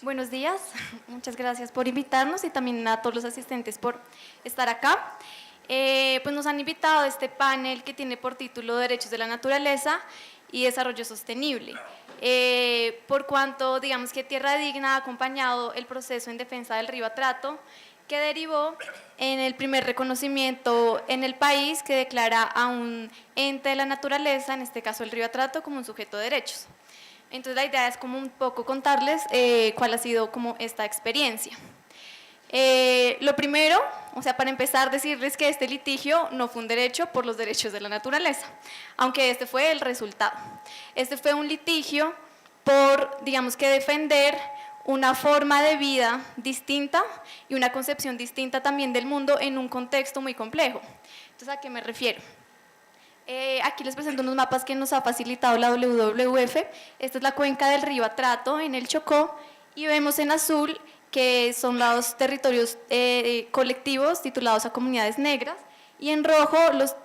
Buenos días, muchas gracias por invitarnos y también a todos los asistentes por estar acá. Pues nos han invitado a este panel que tiene por título Derechos de la Naturaleza y Desarrollo Sostenible. Por cuanto, digamos que Tierra Digna ha acompañado el proceso en defensa del río Atrato, que derivó en el primer reconocimiento en el país que declara a un ente de la naturaleza, en este caso el río Atrato, como un sujeto de derechos. Entonces la idea es como un poco contarles cuál ha sido como esta experiencia. Lo primero, o sea, para empezar, decirles que este litigio no fue un derecho por los derechos de la naturaleza, aunque este fue el resultado. Este fue un litigio por, digamos que defender una forma de vida distinta y una concepción distinta también del mundo en un contexto muy complejo. Entonces, ¿a qué me refiero? Aquí les presento unos mapas que nos ha facilitado la WWF. Esta es la cuenca del río Atrato en el Chocó y vemos en azul que son los territorios colectivos titulados a comunidades negras y en rojo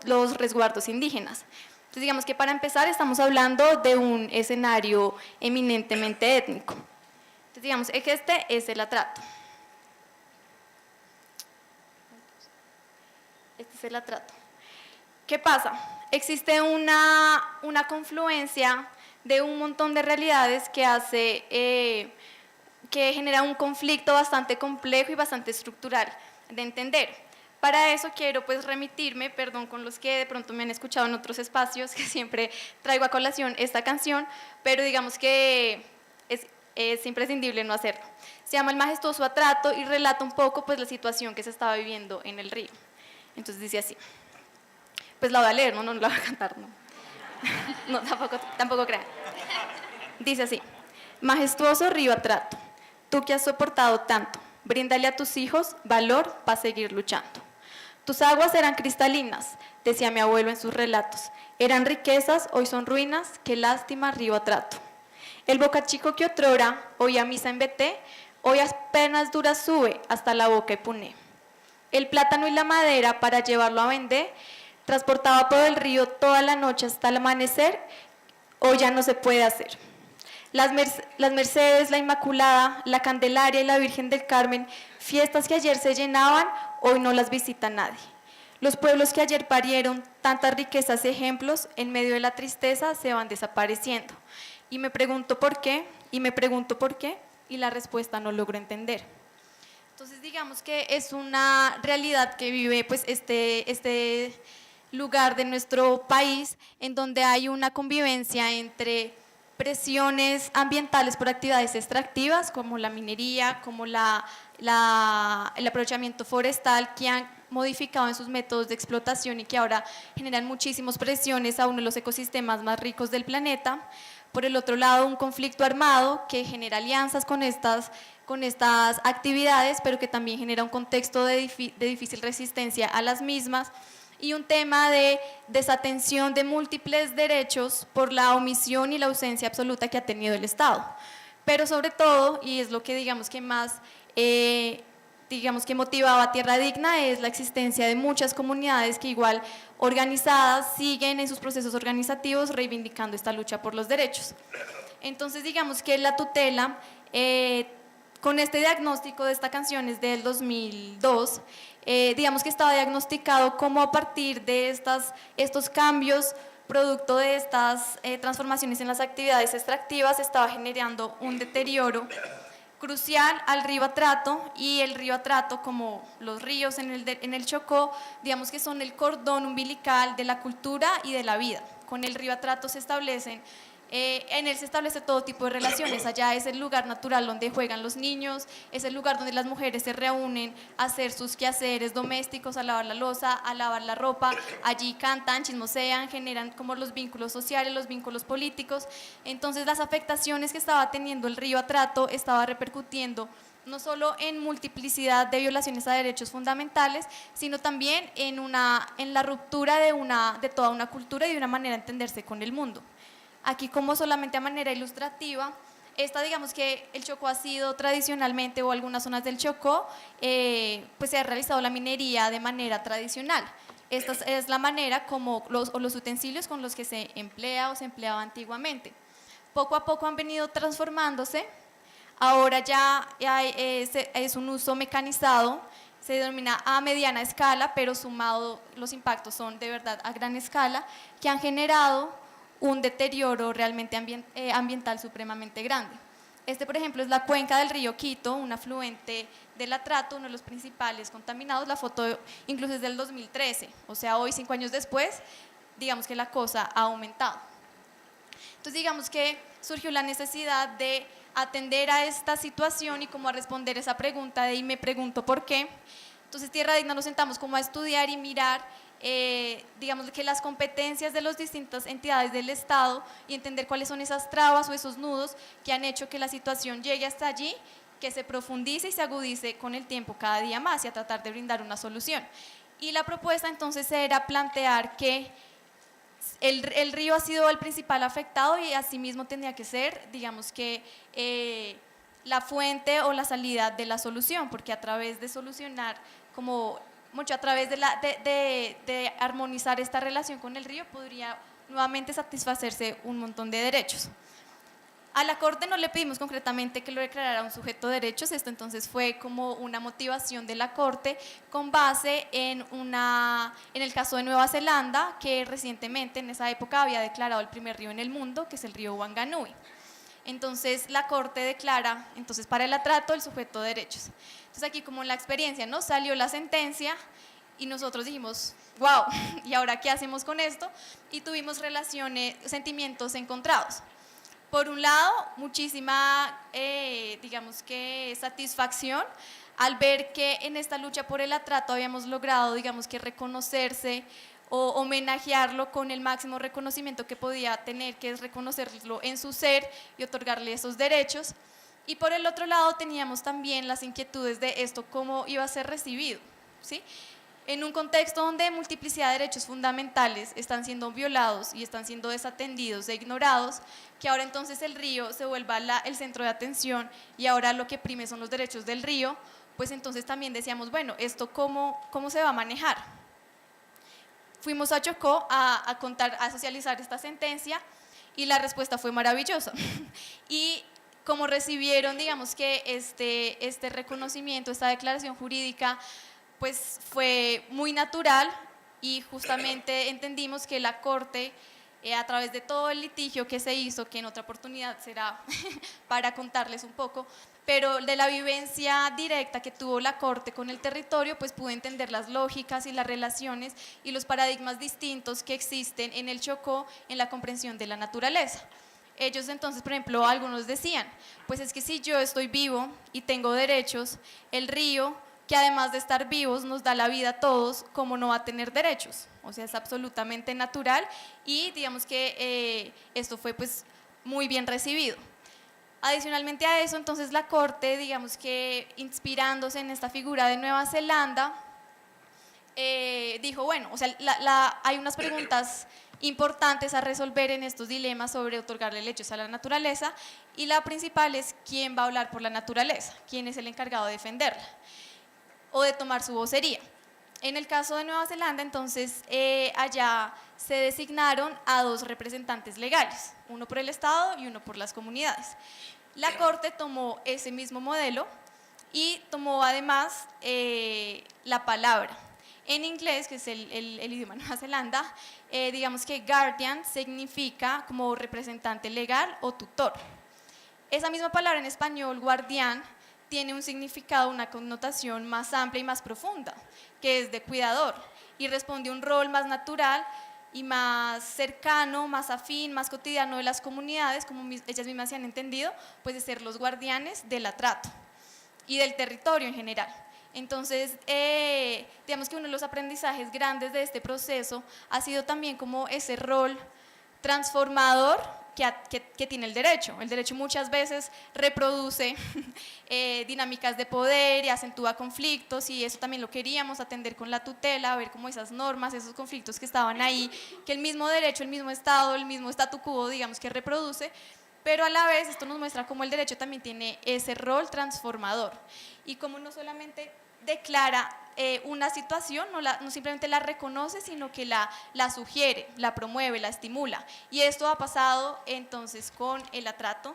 los resguardos indígenas. Entonces digamos que para empezar estamos hablando de un escenario eminentemente étnico. Entonces digamos que este es el Atrato. Este es el Atrato. ¿Qué pasa? Existe una confluencia de un montón de realidades que hace, que genera un conflicto bastante complejo y bastante estructural de entender. Para eso quiero pues remitirme, perdón con los que de pronto me han escuchado en otros espacios, que siempre traigo a colación esta canción, pero digamos que es imprescindible no hacerlo. Se llama El majestuoso Atrato y relata un poco pues la situación que se estaba viviendo en el río. Entonces dice así. Pues la voy a leer, no la voy a cantar, no. No, tampoco crean. Dice así: majestuoso río Atrato, tú que has soportado tanto, bríndale a tus hijos valor para seguir luchando. Tus aguas eran cristalinas, decía mi abuelo en sus relatos, eran riquezas, hoy son ruinas, qué lástima río Atrato. El bocachico que otrora, hoy a misa en Beté, hoy a penas duras sube hasta la boca y Puné. El plátano y la madera para llevarlo a vender, transportaba por el río toda la noche hasta el amanecer, hoy ya no se puede hacer. Las Mercedes, la Inmaculada, la Candelaria y la Virgen del Carmen, fiestas que ayer se llenaban, hoy no las visita nadie. Los pueblos que ayer parieron tantas riquezas y ejemplos, en medio de la tristeza se van desapareciendo. Y me pregunto por qué, y la respuesta no logro entender. Entonces digamos que es una realidad que vive pues este lugar de nuestro país en donde hay una convivencia entre presiones ambientales por actividades extractivas como la minería, como el aprovechamiento forestal que han modificado en sus métodos de explotación y que ahora generan muchísimas presiones a uno de los ecosistemas más ricos del planeta. Por el otro lado, un conflicto armado que genera alianzas con estas actividades, pero que también genera un contexto de difícil resistencia a las mismas, y un tema de desatención de múltiples derechos por la omisión y la ausencia absoluta que ha tenido el Estado. Pero sobre todo, y es lo que digamos que más motivaba a Tierra Digna, es la existencia de muchas comunidades que igual organizadas siguen en sus procesos organizativos reivindicando esta lucha por los derechos. Entonces digamos que la tutela, con este diagnóstico de esta canción es del 2002, digamos que estaba diagnosticado como a partir de estos cambios, producto de estas transformaciones en las actividades extractivas, estaba generando un deterioro crucial al río Atrato, y el río Atrato, como los ríos en el Chocó, digamos que son el cordón umbilical de la cultura y de la vida. Con el río Atrato en él se establece todo tipo de relaciones. Allá es el lugar natural donde juegan los niños, es el lugar donde las mujeres se reúnen a hacer sus quehaceres domésticos, a lavar la loza, a lavar la ropa, allí cantan, chismosean, generan como los vínculos sociales, los vínculos políticos. Entonces las afectaciones que estaba teniendo el río Atrato estaba repercutiendo no solo en multiplicidad de violaciones a derechos fundamentales, sino también en la ruptura de toda una cultura y de una manera de entenderse con el mundo. Aquí como solamente a manera ilustrativa, digamos que el Chocó ha sido tradicionalmente, o algunas zonas del Chocó, pues se ha realizado la minería de manera tradicional. Esta es la manera como los utensilios con los que se emplea o se empleaba antiguamente. Poco a poco han venido transformándose Ahora ya es un uso mecanizado, se denomina a mediana escala, pero sumado los impactos son de verdad a gran escala, que han generado un deterioro realmente ambiental supremamente grande. Este, por ejemplo, es la cuenca del río Quito, un afluente del Atrato, uno de los principales contaminados. La foto incluso es del 2013, o sea, hoy, 5 años después, digamos que la cosa ha aumentado. Entonces, digamos que surgió la necesidad de atender a esta situación y como a responder esa pregunta de y me pregunto por qué. Entonces, Tierra Digna nos sentamos como a estudiar y mirar digamos que las competencias de las distintas entidades del Estado y entender cuáles son esas trabas o esos nudos que han hecho que la situación llegue hasta allí, que se profundice y se agudice con el tiempo cada día más y a tratar de brindar una solución. Y la propuesta entonces era plantear que el río ha sido el principal afectado y asimismo tendría que ser, digamos que la fuente o la salida de la solución, porque a través de solucionar como mucho a través de armonizar esta relación con el río podría nuevamente satisfacerse un montón de derechos. A la Corte no le pedimos concretamente que lo declarara un sujeto de derechos, esto entonces fue como una motivación de la Corte con base en el caso de Nueva Zelanda, que recientemente en esa época había declarado el primer río en el mundo, que es el río Wanganui. Entonces la Corte declara entonces para el atrato el sujeto de derechos. Entonces aquí como la experiencia, ¿no? Salió la sentencia y nosotros dijimos, wow, ¿y ahora qué hacemos con esto? Y tuvimos sentimientos encontrados. Por un lado, muchísima, digamos que satisfacción al ver que en esta lucha por el atrato habíamos logrado, digamos que reconocerse o homenajearlo con el máximo reconocimiento que podía tener, que es reconocerlo en su ser y otorgarle esos derechos. Y por el otro lado teníamos también las inquietudes de esto, cómo iba a ser recibido, ¿sí? En un contexto donde multiplicidad de derechos fundamentales están siendo violados y están siendo desatendidos e ignorados, que ahora entonces el río se vuelva el centro de atención y ahora lo que prime son los derechos del río, pues entonces también decíamos, bueno, ¿esto cómo se va a manejar? Fuimos a Chocó a socializar esta sentencia y la respuesta fue maravillosa. Y como recibieron, digamos que este reconocimiento, esta declaración jurídica, pues fue muy natural y justamente entendimos que la Corte, a través de todo el litigio que se hizo, que en otra oportunidad será para contarles un poco, pero de la vivencia directa que tuvo la Corte con el territorio, pues pudo entender las lógicas y las relaciones y los paradigmas distintos que existen en el Chocó en la comprensión de la naturaleza. Ellos entonces, por ejemplo, algunos decían, pues es que si yo estoy vivo y tengo derechos, el río, que además de estar vivos nos da la vida a todos, ¿cómo no va a tener derechos? O sea, es absolutamente natural y digamos que esto fue pues muy bien recibido. Adicionalmente a eso, entonces la Corte, digamos que inspirándose en esta figura de Nueva Zelanda, dijo, bueno, o sea, hay unas preguntas importantes a resolver en estos dilemas sobre otorgarle derechos a la naturaleza y la principal es quién va a hablar por la naturaleza, quién es el encargado de defenderla o de tomar su vocería. En el caso de Nueva Zelanda, entonces, allá se designaron a 2 representantes legales, uno por el Estado y uno por las comunidades. La Corte tomó ese mismo modelo y tomó además la palabra. En inglés, que es el idioma de Nueva Zelanda, digamos que guardian significa como representante legal o tutor. Esa misma palabra en español, guardián, tiene un significado, una connotación más amplia y más profunda, que es de cuidador, y responde a un rol más natural y más cercano, más afín, más cotidiano de las comunidades, como ellas mismas se han entendido, pues de ser los guardianes del atrato y del territorio en general. Entonces, digamos que uno de los aprendizajes grandes de este proceso ha sido también como ese rol transformador que tiene el derecho. El derecho muchas veces reproduce dinámicas de poder y acentúa conflictos y eso también lo queríamos atender con la tutela, ver cómo esas normas, esos conflictos que estaban ahí, que el mismo derecho, el mismo Estado, el mismo statu quo, digamos que reproduce, pero a la vez esto nos muestra cómo el derecho también tiene ese rol transformador y cómo no solamente declara una situación, no simplemente la reconoce, sino que la sugiere, la promueve, la estimula. Y esto ha pasado entonces con el atrato.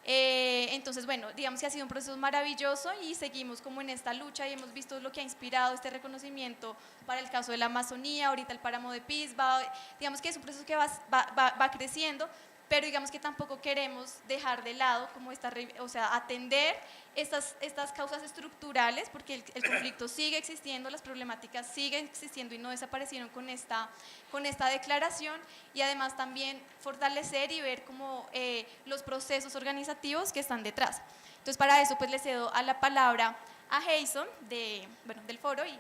Entonces, bueno, digamos que ha sido un proceso maravilloso y seguimos como en esta lucha y hemos visto lo que ha inspirado este reconocimiento para el caso de la Amazonía, ahorita el páramo de Pisba, digamos que es un proceso que va creciendo, pero digamos que tampoco queremos dejar de lado como o sea, atender estas causas estructurales, porque el conflicto sigue existiendo, las problemáticas siguen existiendo y no desaparecieron con esta declaración, y además también fortalecer y ver como los procesos organizativos que están detrás. Entonces, para eso pues le cedo a la palabra a Jason del foro y